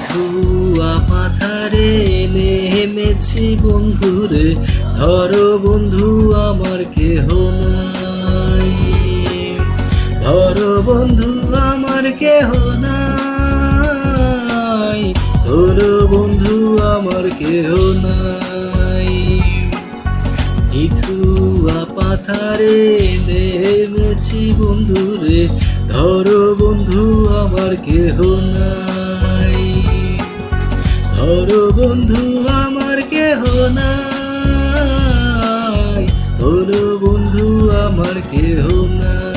ধুয়া পাথারে নেমেছি বন্ধুরে, ধরো বন্ধু আমার কেহ নাই, ধরো বন্ধু আমার কেহ নাই, ধরো বন্ধু আমার কেহ নাই। ধুয়া পাথারে নেমেছি বন্ধুরে, ধরো বন্ধু আমার কেহ নাই, ধরো বন্ধু আমার কেহ নাই, ধরো বন্ধু আমার কেহ নাই।